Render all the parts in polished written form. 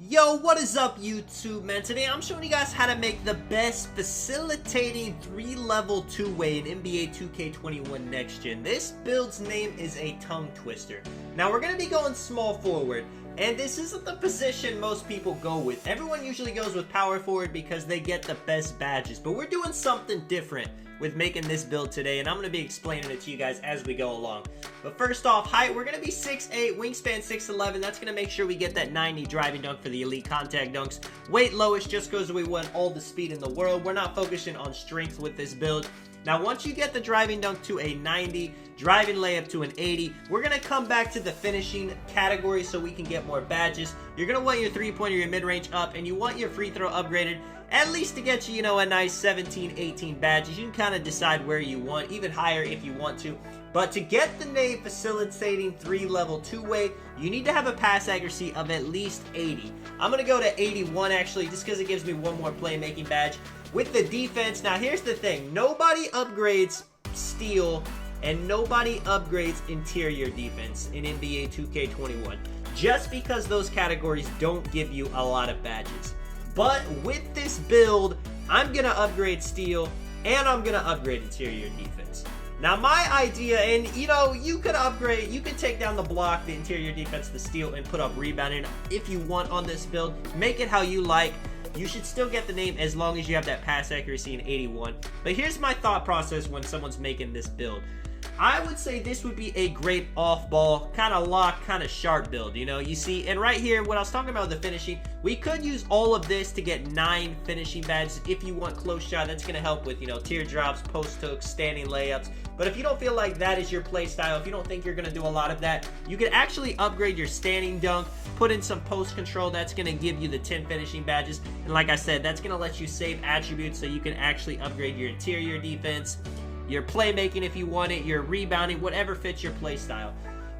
Yo, what is up YouTube, man? Today I'm showing you guys how to make the best facilitating 3-level two-way in NBA 2K21 Next Gen. This build's name is a tongue twister. Now we're going to be going small forward, and this isn't the position most people go with. Everyone usually goes with power forward because they get the best badges, but we're doing something different with making this build today, and I'm going to be explaining it to you guys as we go along. But first off, height, we're going to be 6'8", wingspan 6'11". That's going to make sure we get that 90 driving dunk for the elite contact dunks. Weight lowest just because we want all the speed in the world. We're not focusing on strength with this build. Now, once you get the driving dunk to a 90, driving layup to an 80, we're going to come back to the finishing category so we can get more badges. You're going to want your three-pointer, your mid-range up, and you want your free throw upgraded, at least to get you, a nice 17, 18 badges. You can kind of decide where you want, even higher if you want to. But to get the name facilitating 3-level two-way, you need to have a pass accuracy of at least 80. I'm going to go to 81 actually, just because it gives me one more playmaking badge. With the defense, now here's the thing. Nobody upgrades steal and nobody upgrades interior defense in NBA 2K21. Just because those categories don't give you a lot of badges. But with this build, I'm going to upgrade steal and I'm going to upgrade interior defense. Now my idea, and you could upgrade, you could take down the block, the interior defense, the steal, and put up rebounding if you want on this build. Make it how you like. You should still get the name as long as you have that pass accuracy in 81. But here's my thought process when someone's making this build. I would say this would be a great off-ball, kind of lock, kind of sharp build, you see. And right here, what I was talking about with the finishing, we could use all of this to get 9 finishing badges if you want close shot. That's going to help with, teardrops, post hooks, standing layups. But if you don't feel like that is your play style, if you don't think you're going to do a lot of that, you could actually upgrade your standing dunk, put in some post control. That's going to give you the 10 finishing badges. And like I said, that's going to let you save attributes so you can actually upgrade your interior defense, your playmaking if you want it, your rebounding, whatever fits your play style.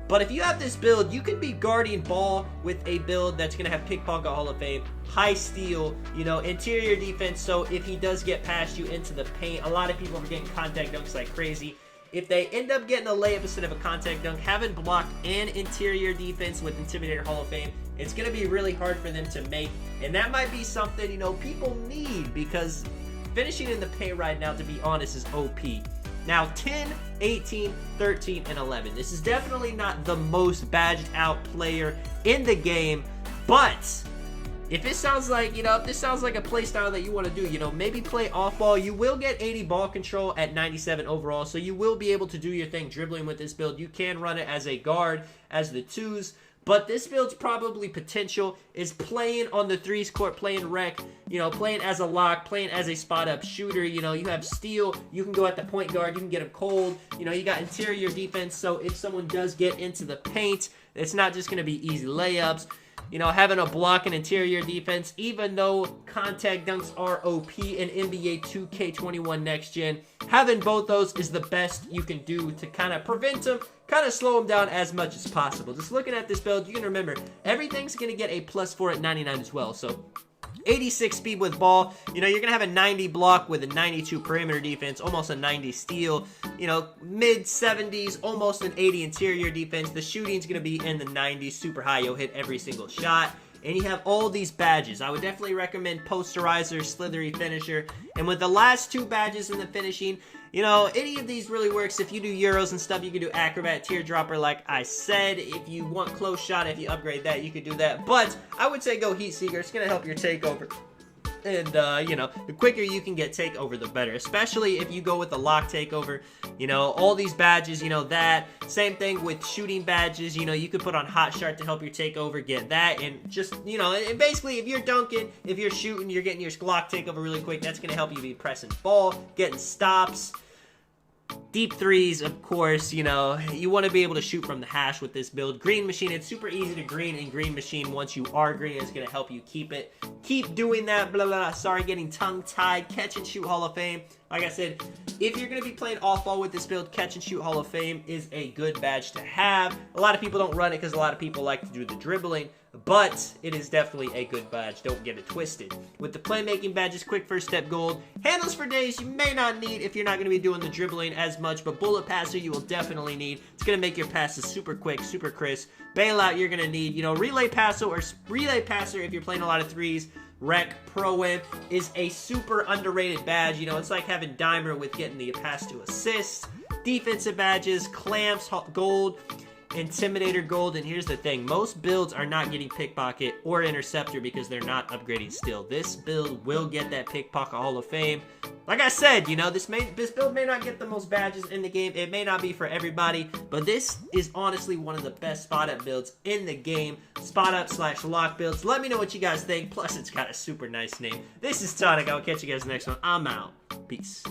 But if you have this build, you can be guarding ball with a build that's going to have pickpocket Hall of Fame, high steal, interior defense. So if he does get past you into the paint, a lot of people are getting contact dunks like crazy. If they end up getting a layup instead of a contact dunk, having block and interior defense with Intimidator Hall of Fame, it's going to be really hard for them to make. And that might be something, people need, because finishing in the paint right now, to be honest, is OP. Now, 10, 18, 13, and 11. This is definitely not the most badged out player in the game, but if it sounds like, if this sounds like a play style that you want to do, maybe play off ball. You will get 80 ball control at 97 overall, so you will be able to do your thing dribbling with this build. You can run it as a guard, as the twos, but this build's probably potential is playing on the threes court, playing rec, playing as a lock, playing as a spot up shooter. You have steal, you can go at the point guard, you can get him cold, you got interior defense, so if someone does get into the paint, it's not just going to be easy layups. Having a block and interior defense, even though contact dunks are OP in NBA 2K21 Next Gen, having both those is the best you can do to kind of prevent them, kind of slow them down as much as possible. Just looking at this build, you can remember, everything's going to get a +4 at 99 as well, so 86 speed with ball, you're going to have a 90 block with a 92 perimeter defense, almost a 90 steal, mid 70s, almost an 80 interior defense. The shooting's going to be in the 90s, super high, you'll hit every single shot. And you have all these badges. I would definitely recommend Posterizer, Slithery Finisher. And with the last 2 badges in the finishing, any of these really works. If you do Euros and stuff, you can do Acrobat, Teardropper, like I said. If you want close shot, if you upgrade that, you could do that. But I would say go Heat Seeker. It's going to help your takeover. And, the quicker you can get takeover, the better. Especially if you go with the lock takeover. All these badges, that. Same thing with shooting badges. You could put on Hot Shot to help your takeover, get that. And just, and basically if you're dunking, if you're shooting, you're getting your lock takeover really quick. That's going to help you be pressing ball, getting stops. Deep threes, of course, you want to be able to shoot from the hash with this build. Green Machine, it's super easy to green in Green Machine. Once you are green, it's going to help you keep doing that, blah, blah, blah. Sorry, getting tongue-tied. Catch and Shoot Hall of Fame. Like I said, if you're going to be playing off-ball with this build, Catch and Shoot Hall of Fame is a good badge to have. A lot of people don't run it because a lot of people like to do the dribbling. but it is definitely a good badge. Don't get it twisted. With the playmaking badges, quick first step gold. Handles for days you may not need if you're not going to be doing the dribbling as much, but bullet passer you will definitely need. It's going to make your passes super quick, super crisp. Bailout you're going to need, you know, relay passer if you're playing a lot of threes. Rec Pro-Am is a super underrated badge. You know, it's like having Dimer with getting the pass to assist. Defensive badges, clamps, gold, Intimidator gold, and here's the thing. Most builds are not getting Pickpocket or Interceptor because they're not upgrading still. This build will get that Pickpocket Hall of Fame. Like I said, you know, this build may not get the most badges in the game. It may not be for everybody, but this is honestly one of the best spot-up builds in the game. Spot-up/lock builds. Let me know what you guys think. Plus, it's got a super nice name. This is Tonic. I'll catch you guys next one. I'm out. Peace.